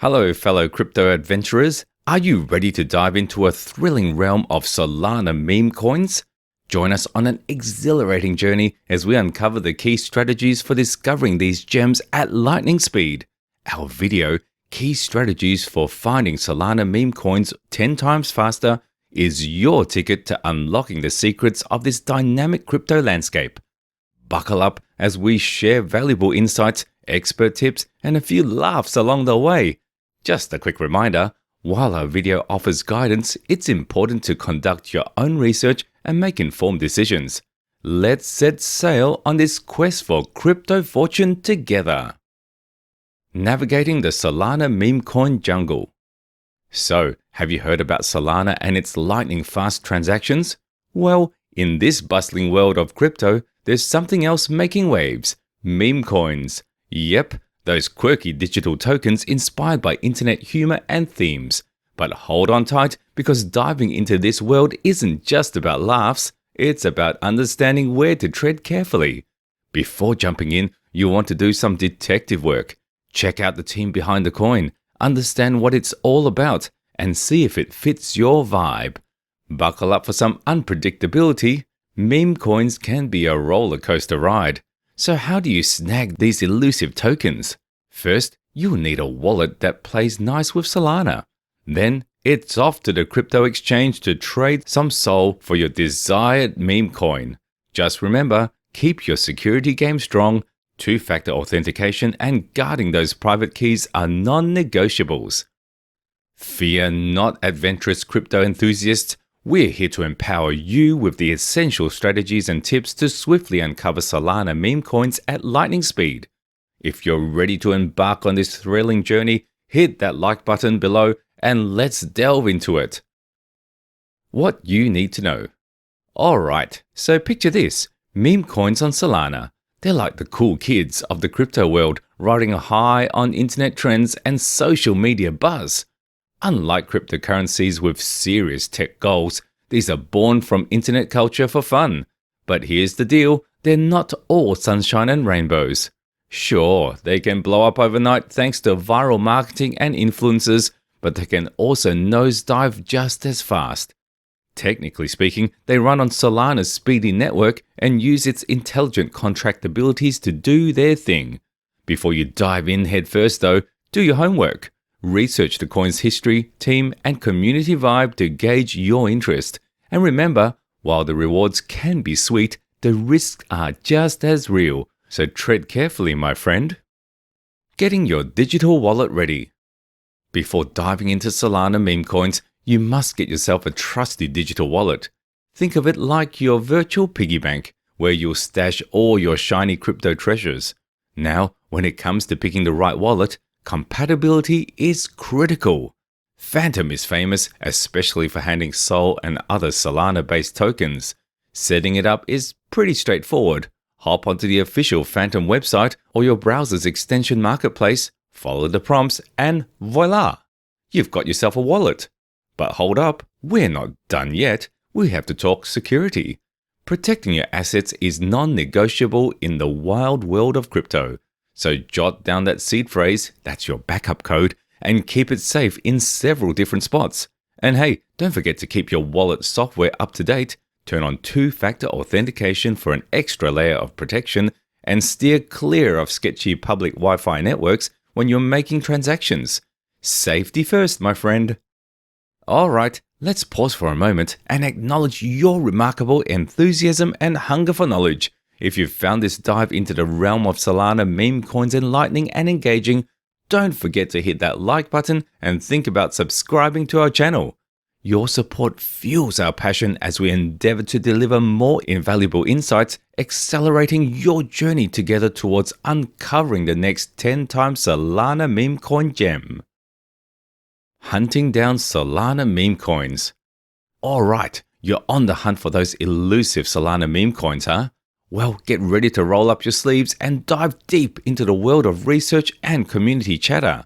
Hello, fellow crypto adventurers. Are you ready to dive into a thrilling realm of Solana meme coins? Join us on an exhilarating journey as we uncover the key strategies for discovering these gems at lightning speed. Our video, Key Strategies for Finding Solana Meme Coins 10 times faster, is your ticket to unlocking the secrets of this dynamic crypto landscape. Buckle up as we share valuable insights, expert tips, and a few laughs along the way. Just a quick reminder, while our video offers guidance, it's important to conduct your own research and make informed decisions. Let's set sail on this quest for crypto fortune together. Navigating the Solana meme coin jungle. So, have you heard about Solana and its lightning-fast transactions? Well, in this bustling world of crypto, there's something else making waves: meme coins. Yep, those quirky digital tokens inspired by internet humor and themes. But hold on tight, because diving into this world isn't just about laughs, it's about understanding where to tread carefully. Before jumping in, you'll want to do some detective work. Check out the team behind the coin, understand what it's all about, and see if it fits your vibe. Buckle up for some unpredictability. Meme coins can be a rollercoaster ride. So how do you snag these elusive tokens? First, you'll need a wallet that plays nice with Solana. Then, it's off to the crypto exchange to trade some SOL for your desired meme coin. Just remember, keep your security game strong. Two-factor authentication and guarding those private keys are non-negotiables. Fear not, adventurous crypto enthusiasts. We're here to empower you with the essential strategies and tips to swiftly uncover Solana meme coins at lightning speed. If you're ready to embark on this thrilling journey, hit that like button below and let's delve into it. What you need to know. Alright, so picture this: meme coins on Solana. They're like the cool kids of the crypto world, riding high on internet trends and social media buzz. Unlike cryptocurrencies with serious tech goals, these are born from internet culture for fun. But here's the deal, they're not all sunshine and rainbows. Sure, they can blow up overnight thanks to viral marketing and influencers, but they can also nosedive just as fast. Technically speaking, they run on Solana's speedy network and use its intelligent contract abilities to do their thing. Before you dive in headfirst though, do your homework. Research the coin's history, team, and community vibe to gauge your interest. And remember, while the rewards can be sweet, the risks are just as real. So tread carefully, my friend. Getting your digital wallet ready. Before diving into Solana meme coins, you must get yourself a trusty digital wallet. Think of it like your virtual piggy bank, where you'll stash all your shiny crypto treasures. Now, when it comes to picking the right wallet, compatibility is critical. Phantom is famous, especially for handling SOL and other Solana-based tokens. Setting it up is pretty straightforward. Hop onto the official Phantom website or your browser's extension marketplace, follow the prompts, and voila! You've got yourself a wallet. But hold up, we're not done yet. We have to talk security. Protecting your assets is non-negotiable in the wild world of crypto. So jot down that seed phrase, that's your backup code, and keep it safe in several different spots. And hey, don't forget to keep your wallet software up to date, turn on two-factor authentication for an extra layer of protection, and steer clear of sketchy public Wi-Fi networks when you're making transactions. Safety first, my friend. Alright, let's pause for a moment and acknowledge your remarkable enthusiasm and hunger for knowledge. If you've found this dive into the realm of Solana meme coins enlightening and engaging, don't forget to hit that like button and think about subscribing to our channel. Your support fuels our passion as we endeavor to deliver more invaluable insights, accelerating your journey together towards uncovering the next 10 times Solana meme coin gem. Hunting down Solana meme coins. Alright, you're on the hunt for those elusive Solana meme coins, huh? Well, get ready to roll up your sleeves and dive deep into the world of research and community chatter.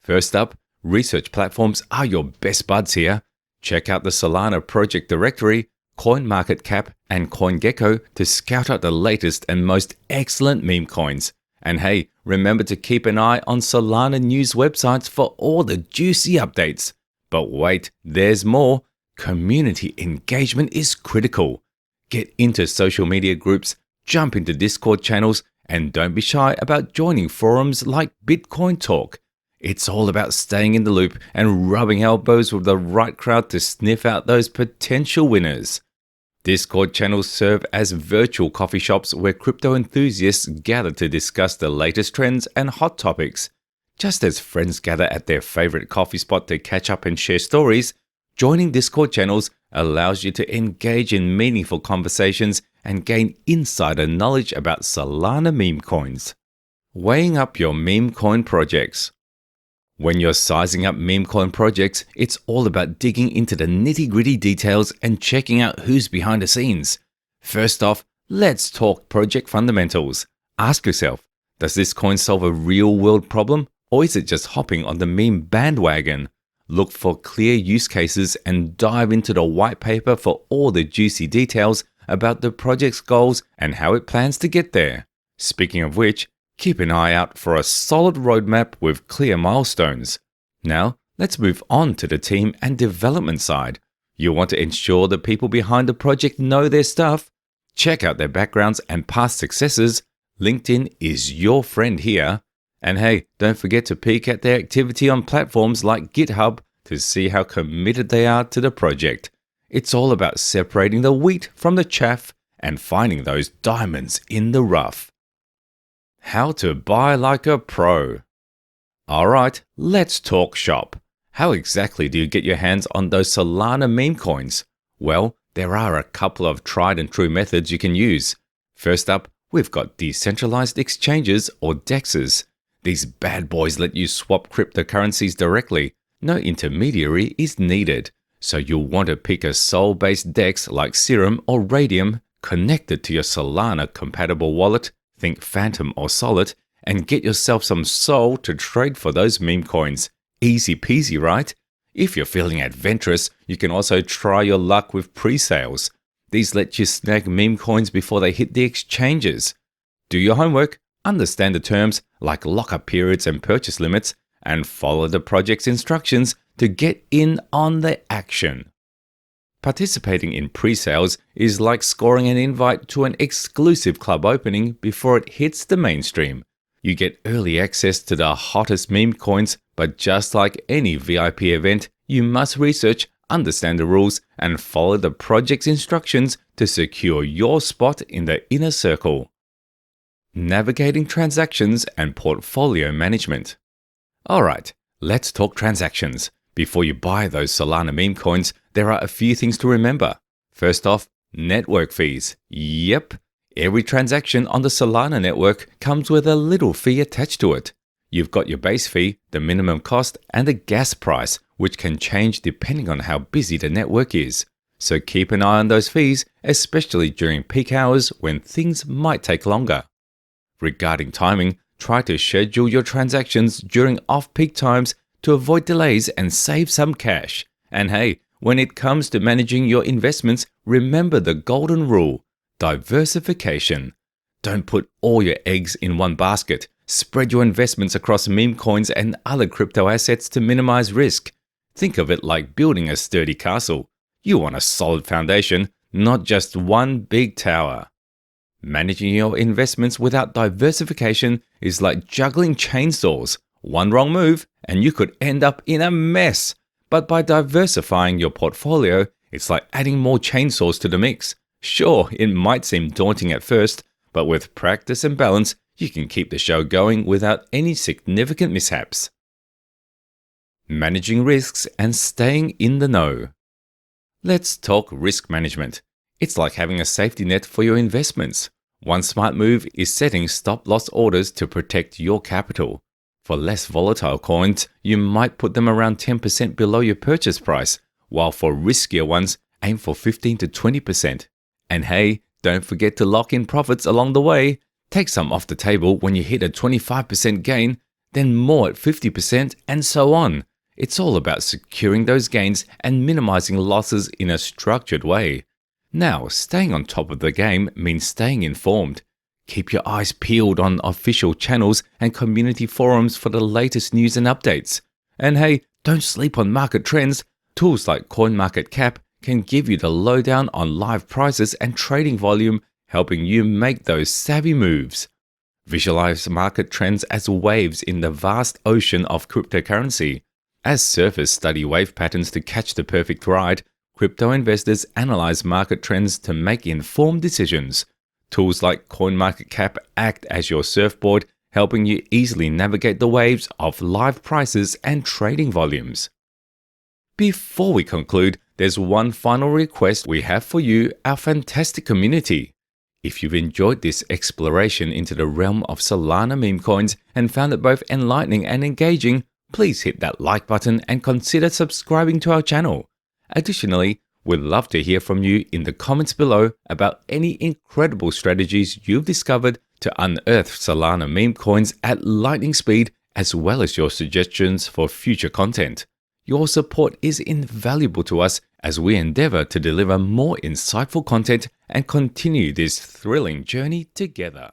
First up, research platforms are your best buds here. Check out the Solana project directory, CoinMarketCap, and CoinGecko to scout out the latest and most excellent meme coins. And hey, remember to keep an eye on Solana news websites for all the juicy updates. But wait, there's more. Community engagement is critical. Get into social media groups, jump into Discord channels, and don't be shy about joining forums like Bitcoin Talk. It's all about staying in the loop and rubbing elbows with the right crowd to sniff out those potential winners. Discord channels serve as virtual coffee shops where crypto enthusiasts gather to discuss the latest trends and hot topics. Just as friends gather at their favorite coffee spot to catch up and share stories, joining Discord channels allows you to engage in meaningful conversations and gain insider knowledge about Solana meme coins. Weighing up your meme coin projects. When you're sizing up meme coin projects, it's all about digging into the nitty-gritty details and checking out who's behind the scenes. First off, let's talk project fundamentals. Ask yourself, does this coin solve a real-world problem, or is it just hopping on the meme bandwagon? Look for clear use cases and dive into the white paper for all the juicy details about the project's goals and how it plans to get there. Speaking of which, keep an eye out for a solid roadmap with clear milestones. Now, let's move on to the team and development side. You want to ensure the people behind the project know their stuff. Check out their backgrounds and past successes. LinkedIn is your friend here. And hey, don't forget to peek at their activity on platforms like GitHub to see how committed they are to the project. It's all about separating the wheat from the chaff and finding those diamonds in the rough. How to buy like a pro. Alright, let's talk shop. How exactly do you get your hands on those Solana meme coins? Well, there are a couple of tried and true methods you can use. First up, we've got decentralized exchanges or DEXs. These bad boys let you swap cryptocurrencies directly. No intermediary is needed. So you'll want to pick a Sol-based DEX like Serum or Radium, connect it to your Solana compatible wallet, think Phantom or Solid, and get yourself some Sol to trade for those meme coins. Easy peasy, right? If you're feeling adventurous, you can also try your luck with pre-sales. These let you snag meme coins before they hit the exchanges. Do your homework, understand the terms like lockup periods and purchase limits, and follow the project's instructions to get in on the action. Participating in pre-sales is like scoring an invite to an exclusive club opening before it hits the mainstream. You get early access to the hottest meme coins, but just like any VIP event, you must research, understand the rules, and follow the project's instructions to secure your spot in the inner circle. Navigating transactions and portfolio management. Alright, let's talk transactions. Before you buy those Solana meme coins, there are a few things to remember. First off, network fees. Yep, every transaction on the Solana network comes with a little fee attached to it. You've got your base fee, the minimum cost, and the gas price, which can change depending on how busy the network is. So keep an eye on those fees, especially during peak hours when things might take longer. Regarding timing, try to schedule your transactions during off-peak times to avoid delays and save some cash. And hey, when it comes to managing your investments, remember the golden rule: diversification. Don't put all your eggs in one basket. Spread your investments across meme coins and other crypto assets to minimize risk. Think of it like building a sturdy castle. You want a solid foundation, not just one big tower. Managing your investments without diversification is like juggling chainsaws. One wrong move and you could end up in a mess. But by diversifying your portfolio, it's like adding more chainsaws to the mix. Sure, it might seem daunting at first, but with practice and balance, you can keep the show going without any significant mishaps. Managing risks and staying in the know. Let's talk risk management. It's like having a safety net for your investments. One smart move is setting stop-loss orders to protect your capital. For less volatile coins, you might put them around 10% below your purchase price, while for riskier ones, aim for 15 to 20%. And hey, don't forget to lock in profits along the way. Take some off the table when you hit a 25% gain, then more at 50%, and so on. It's all about securing those gains and minimizing losses in a structured way. Now, staying on top of the game means staying informed. Keep your eyes peeled on official channels and community forums for the latest news and updates. And hey, don't sleep on market trends. Tools like CoinMarketCap can give you the lowdown on live prices and trading volume, helping you make those savvy moves. Visualize market trends as waves in the vast ocean of cryptocurrency. As surfers study wave patterns to catch the perfect ride, crypto investors analyze market trends to make informed decisions. Tools like CoinMarketCap act as your surfboard, helping you easily navigate the waves of live prices and trading volumes. Before we conclude, there's one final request we have for you, our fantastic community. If you've enjoyed this exploration into the realm of Solana meme coins and found it both enlightening and engaging, please hit that like button and consider subscribing to our channel. Additionally, we'd love to hear from you in the comments below about any incredible strategies you've discovered to unearth Solana meme coins at lightning speed, as well as your suggestions for future content. Your support is invaluable to us as we endeavor to deliver more insightful content and continue this thrilling journey together.